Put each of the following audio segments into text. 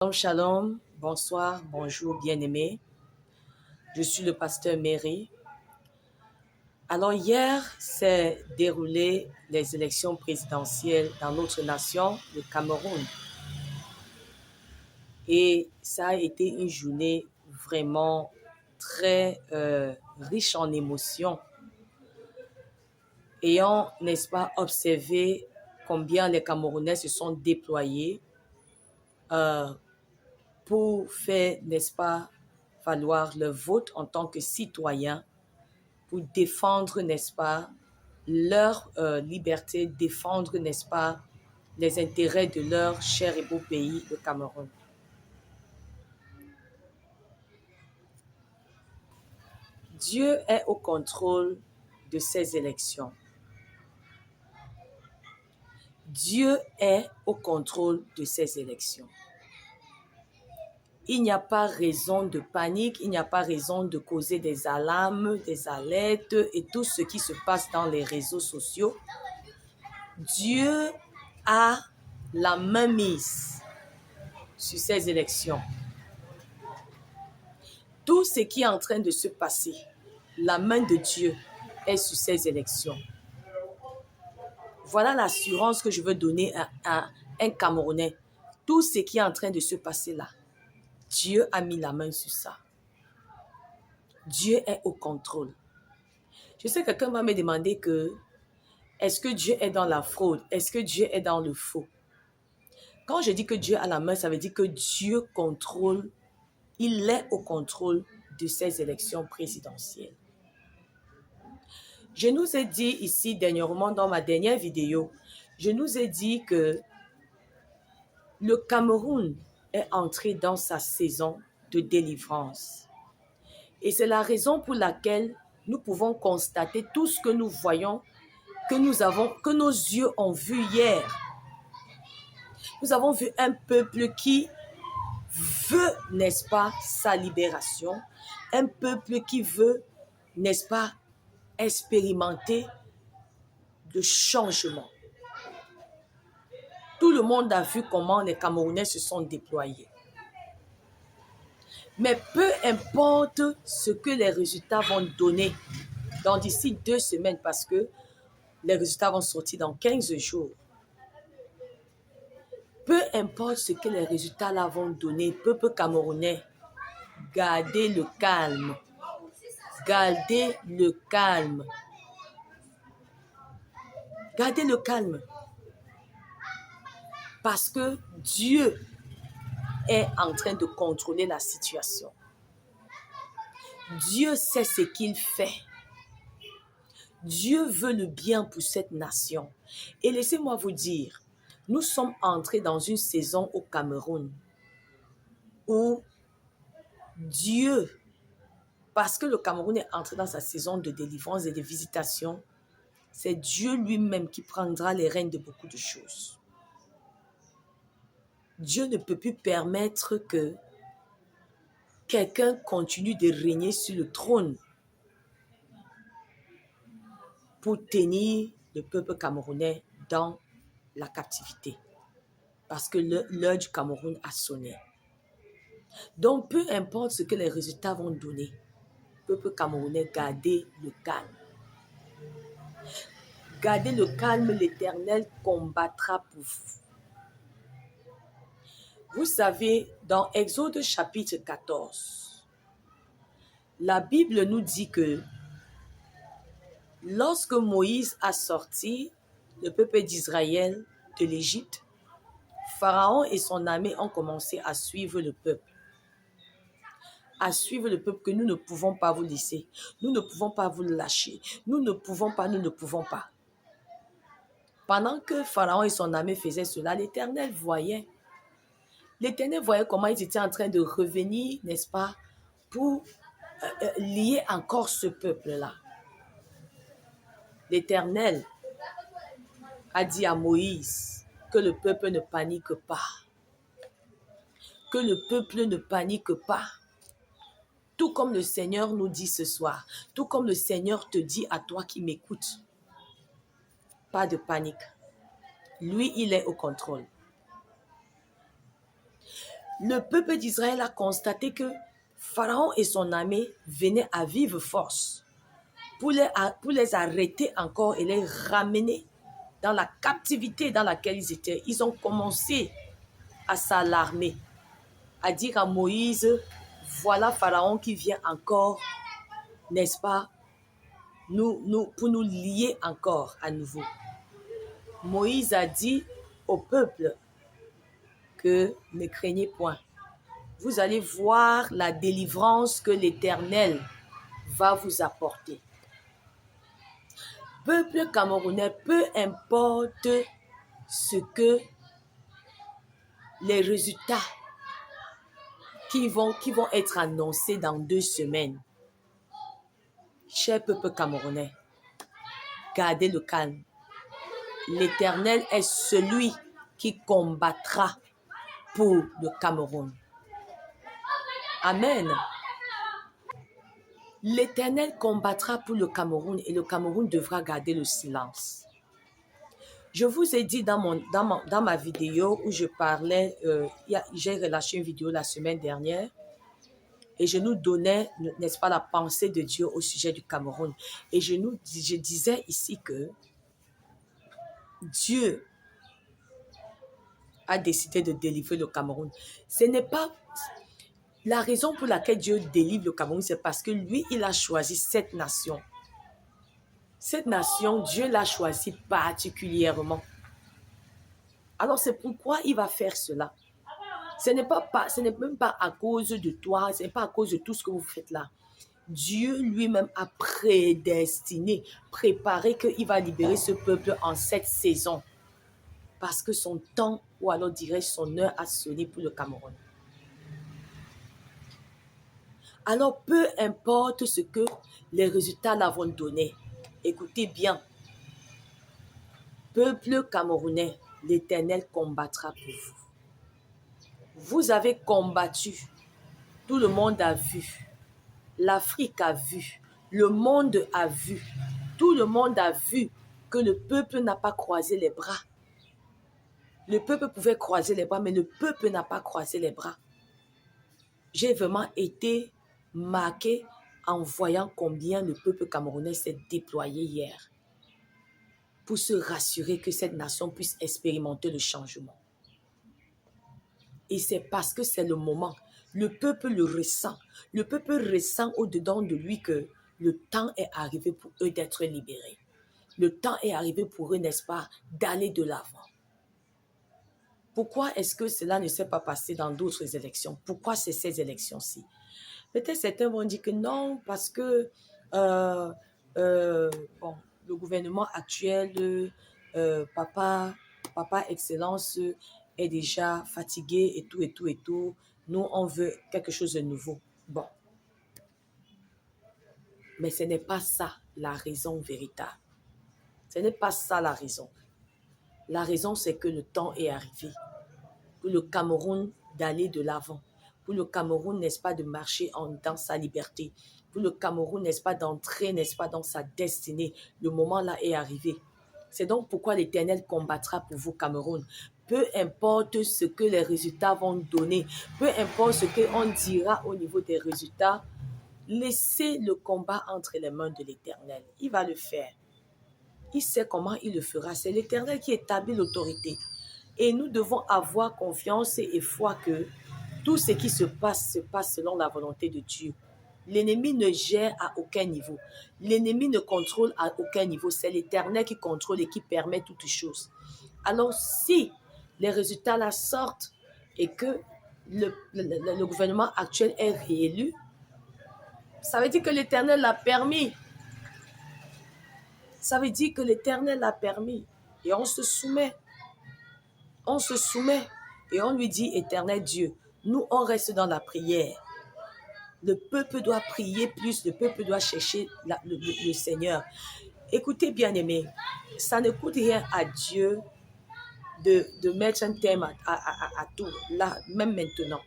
Shalom, shalom, bonsoir, bonjour, bien-aimés. Je suis le pasteur Mary. Alors hier, s'est déroulé les élections présidentielles dans notre nation, le Cameroun. Et ça a été une journée vraiment très riche en émotions. Ayant, n'est-ce pas, observé combien les Camerounais se sont déployés pour faire, n'est-ce pas, valoir leur vote en tant que citoyens, pour défendre, n'est-ce pas, leur liberté, défendre, n'est-ce pas, les intérêts de leur cher et beau pays, le Cameroun. Dieu est au contrôle de ces élections. Dieu est au contrôle de ces élections. Il n'y a pas raison de panique, il n'y a pas raison de causer des alarmes, des alertes et tout ce qui se passe dans les réseaux sociaux. Dieu a la main mise sur ces élections. Tout ce qui est en train de se passer, la main de Dieu est sur ces élections. Voilà l'assurance que je veux donner à un Camerounais. Tout ce qui est en train de se passer là, Dieu a mis la main sur ça. Dieu est au contrôle. Je sais que quelqu'un va me demander que est-ce que Dieu est dans la fraude? Est-ce que Dieu est dans le faux? Quand je dis que Dieu a la main, ça veut dire que Dieu contrôle, il est au contrôle de ces élections présidentielles. Je nous ai dit ici dernièrement dans ma dernière vidéo, je nous ai dit que le Cameroun est entré dans sa saison de délivrance. Et c'est la raison pour laquelle nous pouvons constater tout ce que nous voyons, que nos yeux ont vu hier. Nous avons vu un peuple qui veut, n'est-ce pas, sa libération, un peuple qui veut, n'est-ce pas, expérimenter le changement. Tout le monde a vu comment les Camerounais se sont déployés. Mais peu importe ce que les résultats vont donner dans d'ici 2 semaines, parce que les résultats vont sortir dans 15 jours. Peu importe ce que les résultats là vont donner, peuple camerounais, gardez le calme. Gardez le calme. Gardez le calme. Parce que Dieu est en train de contrôler la situation. Dieu sait ce qu'il fait. Dieu veut le bien pour cette nation. Et laissez-moi vous dire, nous sommes entrés dans une saison au Cameroun où Dieu, parce que le Cameroun est entré dans sa saison de délivrance et de visitation, c'est Dieu lui-même qui prendra les rênes de beaucoup de choses. Dieu ne peut plus permettre que quelqu'un continue de régner sur le trône pour tenir le peuple camerounais dans la captivité. Parce que l'heure du Cameroun a sonné. Donc, peu importe ce que les résultats vont donner, le peuple camerounais, gardez le calme. Gardez le calme, l'Éternel combattra pour vous. Vous savez, dans Exode chapitre 14, la Bible nous dit que lorsque Moïse a sorti le peuple d'Israël de l'Égypte, Pharaon et son armée ont commencé à suivre le peuple. À suivre le peuple que nous ne pouvons pas vous laisser. Nous ne pouvons pas vous lâcher. Nous ne pouvons pas. Pendant que Pharaon et son armée faisaient cela, l'Éternel voyait. L'Éternel voyait comment ils étaient en train de revenir, n'est-ce pas, pour lier encore ce peuple-là. L'Éternel a dit à Moïse que le peuple ne panique pas. Que le peuple ne panique pas. Tout comme le Seigneur nous dit ce soir, tout comme le Seigneur te dit à toi qui m'écoutes, pas de panique. Lui, il est au contrôle. le peuple d'Israël a constaté que Pharaon et son armée venaient à vive force pour les arrêter encore et les ramener dans la captivité dans laquelle ils étaient. Ils ont commencé à s'alarmer, à dire à Moïse, voilà Pharaon qui vient encore, n'est-ce pas, pour nous lier encore à nouveau. Moïse a dit au peuple que ne craignez point. Vous allez voir la délivrance que l'Éternel va vous apporter. Peuple camerounais, peu importe ce que les résultats qui vont être annoncés dans 2 semaines. Cher peuple camerounais, gardez le calme. L'Éternel est celui qui combattra pour le Cameroun. Amen. L'Éternel combattra pour le Cameroun et le Cameroun devra garder le silence. Je vous ai dit dans ma vidéo où je parlais, j'ai relâché une vidéo la semaine dernière et je nous donnais, n'est-ce pas, la pensée de Dieu au sujet du Cameroun. Et je disais ici que Dieu a décidé de délivrer le Cameroun. Ce n'est pas la raison pour laquelle Dieu délivre le Cameroun, c'est parce que lui, il a choisi cette nation. Cette nation, Dieu l'a choisie particulièrement. Alors c'est pourquoi il va faire cela. Ce n'est même pas à cause de toi, ce n'est pas à cause de tout ce que vous faites là. Dieu lui-même a prédestiné, préparé qu'il va libérer ce peuple en cette saison. Parce que son temps, ou alors dirais-je son heure, a sonné pour le Cameroun. Alors peu importe ce que les résultats là vont donner, écoutez bien, peuple camerounais, l'Éternel combattra pour vous. Vous avez combattu, tout le monde a vu, l'Afrique a vu, le monde a vu, tout le monde a vu que le peuple n'a pas croisé les bras. Le peuple pouvait croiser les bras, mais le peuple n'a pas croisé les bras. J'ai vraiment été marqué en voyant combien le peuple camerounais s'est déployé hier pour se rassurer que cette nation puisse expérimenter le changement. Et c'est parce que c'est le moment. Le peuple le ressent. Le peuple ressent au-dedans de lui que le temps est arrivé pour eux d'être libérés. Le temps est arrivé pour eux, n'est-ce pas, d'aller de l'avant. Pourquoi est-ce que cela ne s'est pas passé dans d'autres élections? Pourquoi c'est ces élections-ci? Peut-être certains vont dire que non, parce que le gouvernement actuel, Papa Excellence est déjà fatigué et tout, et tout, et tout. Nous, on veut quelque chose de nouveau. Bon. Mais ce n'est pas ça la raison véritable. Ce n'est pas ça la raison. La raison, c'est que le temps est arrivé pour le Cameroun d'aller de l'avant. Pour le Cameroun, n'est-ce pas, de marcher dans sa liberté. Pour le Cameroun, n'est-ce pas, d'entrer, n'est-ce pas, dans sa destinée. Le moment là est arrivé. C'est donc pourquoi l'Éternel combattra pour vous, Cameroun. Peu importe ce que les résultats vont donner, peu importe ce qu'on dira au niveau des résultats, laissez le combat entre les mains de l'Éternel. Il va le faire. Il sait comment il le fera. C'est l'Éternel qui établit l'autorité. Et nous devons avoir confiance et foi que tout ce qui se passe selon la volonté de Dieu. L'ennemi ne gère à aucun niveau. L'ennemi ne contrôle à aucun niveau. C'est l'Éternel qui contrôle et qui permet toutes choses. Alors si les résultats là sortent et que le gouvernement actuel est réélu, ça veut dire que l'Éternel l'a permis. Ça veut dire que l'Éternel l'a permis. Et on se soumet. On se soumet et on lui dit, Éternel Dieu, nous on reste dans la prière. Le peuple doit prier plus, le peuple doit chercher le Seigneur. Écoutez, bien-aimés, ça ne coûte rien à Dieu de mettre un thème à tout, là, même maintenant.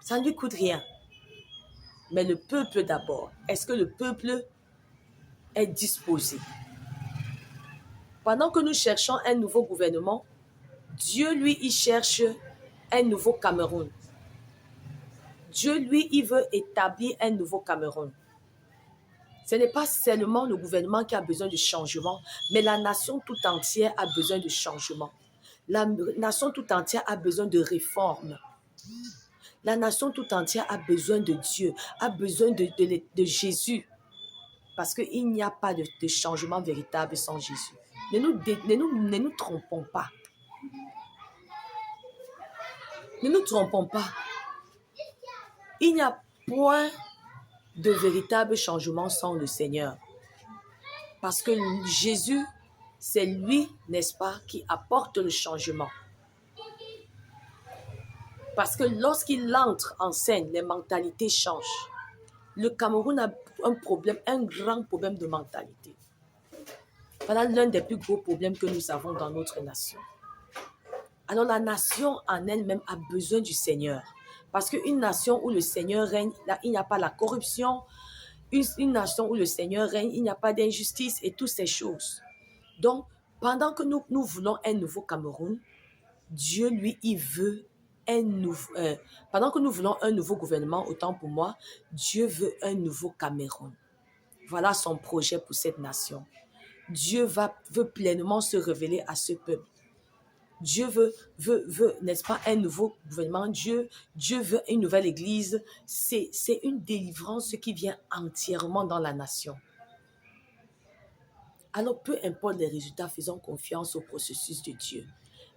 Ça ne lui coûte rien. Mais le peuple d'abord, est-ce que le peuple est disposé? Pendant que nous cherchons un nouveau gouvernement, Dieu, lui, il cherche un nouveau Cameroun. Dieu, lui, il veut établir un nouveau Cameroun. Ce n'est pas seulement le gouvernement qui a besoin de changement, mais la nation tout entière a besoin de changement. La nation tout entière a besoin de réformes. La nation tout entière a besoin de Dieu, a besoin de Jésus. Parce qu'il n'y a pas de changement véritable sans Jésus. Ne nous trompons pas. Ne nous trompons pas. Il n'y a point de véritable changement sans le Seigneur. Parce que Jésus, c'est lui, n'est-ce pas, qui apporte le changement. Parce que lorsqu'il entre en scène, les mentalités changent. Le Cameroun a un problème, un grand problème de mentalité. Voilà l'un des plus gros problèmes que nous avons dans notre nation. Alors la nation en elle-même a besoin du Seigneur. Parce qu'une nation où le Seigneur règne, là, il n'y a pas la corruption. Une nation où le Seigneur règne, il n'y a pas d'injustice et toutes ces choses. Donc, pendant que nous voulons un nouveau Cameroun, Dieu, lui, il veut un nouveau... pendant que nous voulons un nouveau gouvernement, autant pour moi, Dieu veut un nouveau Cameroun. Voilà son projet pour cette nation. Dieu veut pleinement se révéler à ce peuple. Dieu veut, n'est-ce pas, un nouveau gouvernement. Dieu veut une nouvelle église. C'est une délivrance qui vient entièrement dans la nation. Alors, peu importe les résultats, faisons confiance au processus de Dieu.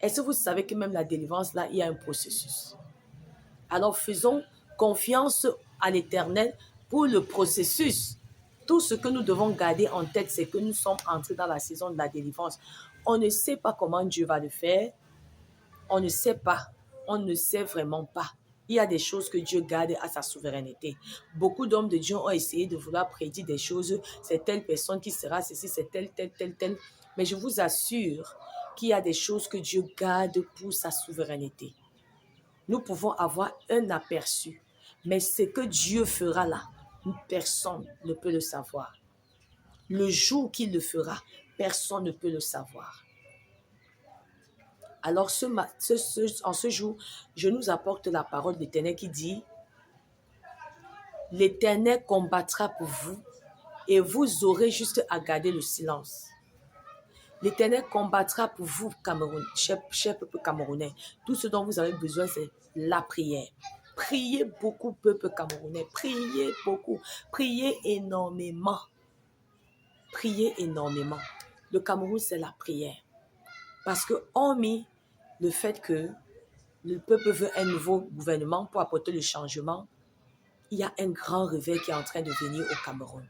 Est-ce que vous savez que même la délivrance, là, il y a un processus? Alors, faisons confiance à l'Éternel pour le processus. Tout ce que nous devons garder en tête, c'est que nous sommes entrés dans la saison de la délivrance. On ne sait pas comment Dieu va le faire. On ne sait pas. On ne sait vraiment pas. Il y a des choses que Dieu garde à sa souveraineté. Beaucoup d'hommes de Dieu ont essayé de vouloir prédire des choses. C'est telle personne qui sera ceci, c'est telle. Mais je vous assure qu'il y a des choses que Dieu garde pour sa souveraineté. Nous pouvons avoir un aperçu. Mais ce que Dieu fera là, personne ne peut le savoir. Le jour qu'il le fera, personne ne peut le savoir. Alors, en ce jour, je nous apporte la parole de l'Éternel qui dit « L'Éternel combattra pour vous et vous aurez juste à garder le silence. » L'Éternel combattra pour vous, Cameroun, cher peuple camerounais. Tout ce dont vous avez besoin, c'est la prière. Priez beaucoup, peuple camerounais. Priez beaucoup. Priez énormément. Priez énormément. Le Cameroun, c'est la prière. Parce que, hormis le fait que le peuple veut un nouveau gouvernement pour apporter le changement, il y a un grand réveil qui est en train de venir au Cameroun.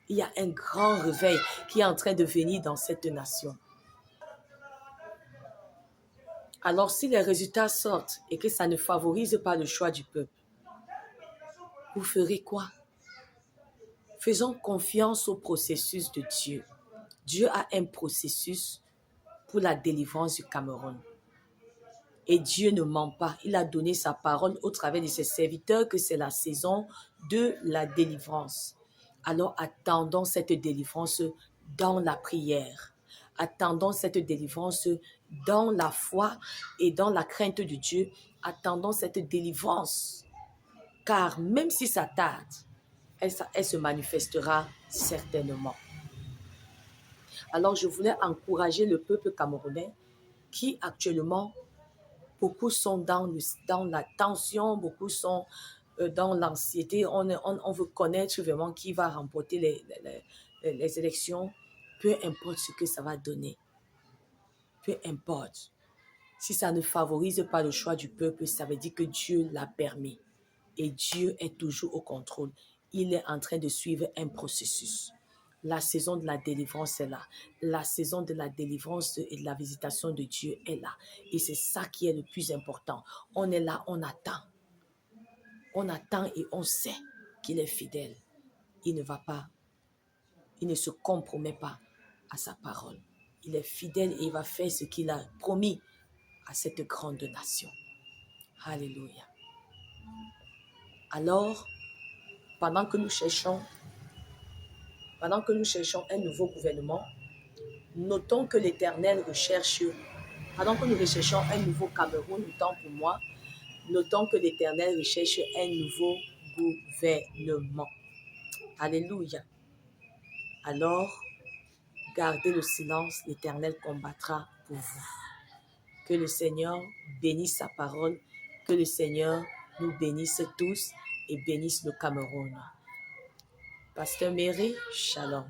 Il y a un grand réveil qui est en train de venir dans cette nation. Alors, si les résultats sortent et que ça ne favorise pas le choix du peuple, vous ferez quoi? Faisons confiance au processus de Dieu. Dieu a un processus pour la délivrance du Cameroun. Et Dieu ne ment pas. Il a donné sa parole au travers de ses serviteurs que c'est la saison de la délivrance. Alors attendons cette délivrance dans la prière. Attendons cette délivrance dans la foi et dans la crainte de Dieu. Attendons cette délivrance. Car même si ça tarde, elle se manifestera certainement. Alors je voulais encourager le peuple camerounais qui actuellement, beaucoup sont dans la tension, beaucoup sont dans l'anxiété. On veut connaître vraiment qui va remporter les élections. Peu importe ce que ça va donner. Peu importe. Si ça ne favorise pas le choix du peuple, ça veut dire que Dieu l'a permis. Et Dieu est toujours au contrôle. Il est en train de suivre un processus. La saison de la délivrance est là. La saison de la délivrance et de la visitation de Dieu est là. Et c'est ça qui est le plus important. On est là, on attend. On attend et on sait qu'il est fidèle. Il ne se compromet pas à sa parole. Il est fidèle et il va faire ce qu'il a promis à cette grande nation. Alléluia. Alors, pendant que nous cherchons un nouveau gouvernement, notons que l'Éternel recherche, pendant que nous recherchons un nouveau Cameroun, autant pour moi, Notons que l'Éternel recherche un nouveau gouvernement. Alléluia. Alors, gardez le silence, l'Éternel combattra pour vous. Que le Seigneur bénisse sa parole, que le Seigneur nous bénisse tous et bénisse le Cameroun. Pasteur Mary, shalom.